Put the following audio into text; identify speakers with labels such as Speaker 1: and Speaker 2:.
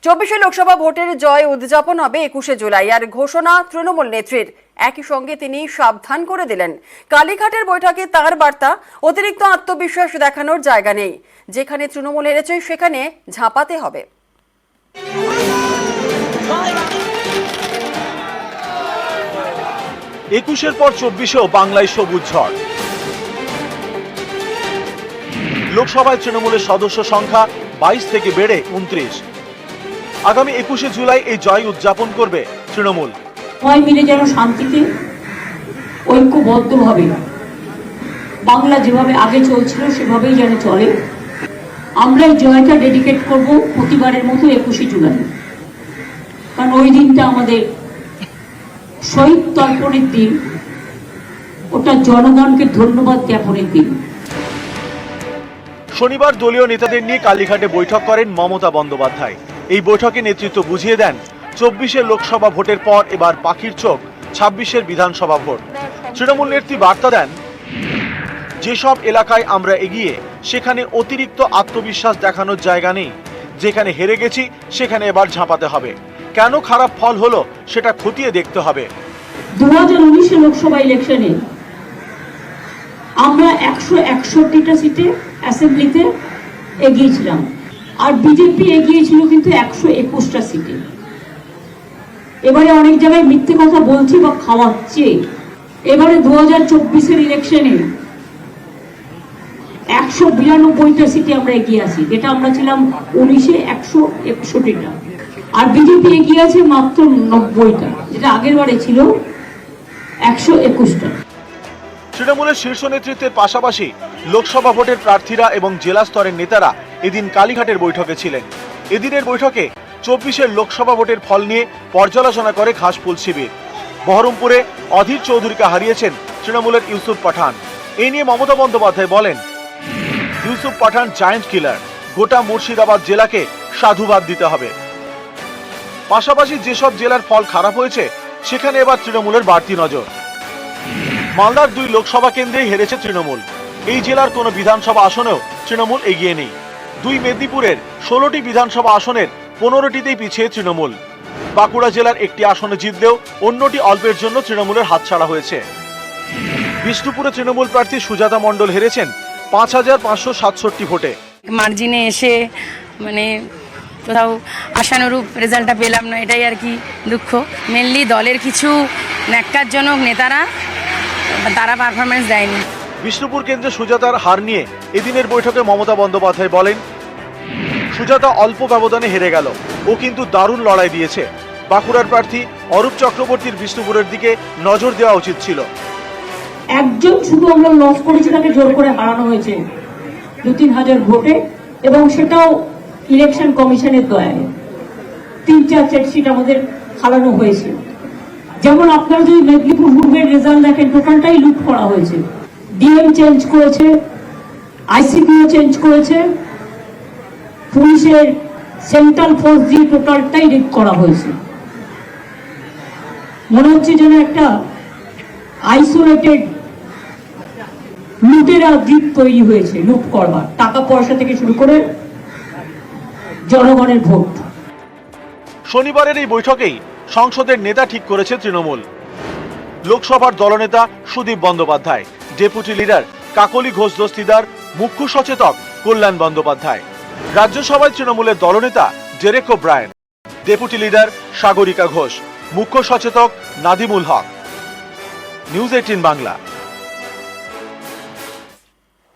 Speaker 1: 24 লোকসভা ভোটের জয় উদযাপন হবে 21 জুলাই। আর ঘোষণা তৃণমূল নেত্রীর। একই সঙ্গে তিনি সাবধান করে দিলেন, কালীঘাটের বৈঠকে তার বার্তা, অতিরিক্ত আত্মবিশ্বাস দেখানোর জায়গা নেই। যেখানে তৃণমূল হেরেছে সেখানে ঝাঁপাতে হবে।
Speaker 2: একুশের পর 24-এও বাংলায় সবুজ ঝড়। লোকসভায় তৃণমূলের সদস্য সংখ্যা 22 থেকে বেড়ে 29। আগামী 21 জুলাই এই জয় উদযাপন করবে তৃণমূল।
Speaker 3: সবাই মিলে যেন শান্তিতে ঐক্যবদ্ধভাবে বাংলা যেভাবে আগে চলছিল সেভাবেই যেন চলে। আমরা এই জয়টা ডেডিকেট করব প্রতিবারের মতো 21 জুলাই, কারণ ওই দিনটা আমাদের শহীদ তর্পণের দিন, ওটা জনগণকে ধন্যবাদ জ্ঞাপনের দিন।
Speaker 2: শনিবার দলীয় নেতাদের নিয়ে কালীঘাটে বৈঠক করেন মমতা বন্দ্যোপাধ্যায়। এই বৈঠকে নেতৃত্ব বুঝিয়ে দেন 24-এর লোকসভা ভোটের পর এবার পাখির চোখ 26-এর বিধানসভা ভোট। তৃণমূল নেত্রী বার্তা দেন, যেসব এলাকায় আমরা এগিয়ে সেখানে অতিরিক্ত আত্মবিশ্বাস দেখানোর জায়গা নেই। যেখানে হেরে গেছি সেখানে এবার ঝাঁপাতে হবে। কেন খারাপ ফল হলো সেটা খতিয়ে দেখতে হবে।
Speaker 3: 2019 লোকসভা ইলেকশনে আমরা 161টা সিটে অ্যাসেম্বলিতে এগিয়েছিলাম, আর বিজেপি এগিয়েছিল কিন্তু 121টা সিটে। এবারে অনেক জায়গায় মিথ্যে কথা বলছি বা খাওয়াচ্ছে। এবারে 2024-এর ইলেকশনে 192টা সিটে আমরা এগিয়ে আছি, যেটা আমরা ছিলাম 19-এ 161টা, আর বিজেপি এগিয়ে আছে মাত্র 90টা, যেটা আগের বারে ছিল 121টা।
Speaker 2: তৃণমূলের শীর্ষ নেতৃত্বের পাশাপাশি লোকসভা ভোটের প্রার্থীরা এবং জেলা স্তরের নেতারা এদিন কালীঘাটের বৈঠকে ছিলেন। এদিনের বৈঠকে 24-এর লোকসভা ভোটের ফল নিয়ে পর্যালোচনা করে ঘাসফুল শিবির। বহরমপুরে অধীর চৌধুরীকে হারিয়েছেন তৃণমূলের ইউসুফ পাঠান। এই নিয়ে মমতা বন্দ্যোপাধ্যায় বলেন, ইউসুফ পাঠান জায়ান্ট কিলার। গোটা মুর্শিদাবাদ জেলাকে সাধুবাদ দিতে হবে। পাশাপাশি যেসব জেলার ফল খারাপ হয়েছে সেখানে এবার তৃণমূলের বাড়তি নজর। মালদার 2 লোকসভা কেন্দ্রেই হেরেছে তৃণমূল। এই জেলার কোনো বিধানসভা আসনেও তৃণমূল এগিয়ে নেই। 2 মেদিনীপুরের 16টি বিধানসভা আসনের 15টিতেই পিছিয়ে তৃণমূল। বাঁকুড়া জেলার একটি আসনে জিতলেও অন্যটি অল্পের জন্য তৃণমূলের হাতছাড়া হয়েছে। বিষ্ণুপুরে তৃণমূল প্রার্থী সুজাতা মণ্ডল হেরেছেন 5567 ভোটে।
Speaker 4: মার্জিনে এসে মানে কোথাও আশানুরূপ রেজাল্টটা পেলাম না, এটাই আর কি দুঃখ। মেনলি দলের কিছু ন্যাক্কারজনক নেতারা তারা পারফরমেন্স দেয়নি।
Speaker 2: বিষ্ণুপুর কেন্দ্রে সুজাতার হার নিয়ে এদিনের বৈঠকে মমতা বন্দ্যোপাধ্যায় বলেন, সুজাতা অল্প ব্যবধানে হেরে গেল, ও কিন্তু দারুণ লড়াই দিয়েছে। বাঁকুড়ার প্রার্থী অরূপ চক্রবর্তীর বিষ্ণুপুরের দিকে নজর দেওয়া উচিত ছিল।
Speaker 3: একজন শুধু আমরা লস করেছি, তাকে জোর করে হারানো হয়েছে 2-3 হাজার ভোটে, এবং সেটাও ইলেকশন কমিশনের দয়ায় 3-4 সিট আমাদের হারানো হয়েছে। যেমন আপনারা যদি মেদিনীপুর পূর্বের রেজাল্ট দেখেন, টোটালটাই লুট করা হয়েছে। ডিএম চেঞ্জ করেছে, আইসিপিও চেঞ্জ করেছে, পুলিশের সেন্ট্রাল ফোর্স দিয়ে টোটালটাই রিড করা হয়েছে। মনে হচ্ছে যেন একটা আইসোলেটেড লুটেরা দ্বীপ তৈরি হয়েছে, লুট করবার, টাকা পয়সা থেকে শুরু করে জনগণের ভোট।
Speaker 2: শনিবারের এই বৈঠকেই সংসদের নেতা ঠিক করেছে তৃণমূল। লোকসভার দলনেতা সুদীপ বন্দ্যোপাধ্যায়, ডেপুটি লিডার কাকলি ঘোষ দস্তিদার, মুখ্য সচেতক কল্যাণ বন্দ্যোপাধ্যায়। রাজ্যসভায় তৃণমূলের দলনেতা Derek O'Brien, deputy leader Sagarika Ghosh, মুখ্য সচেতক নাদিমুল হক। নিউজ 18 বাংলা।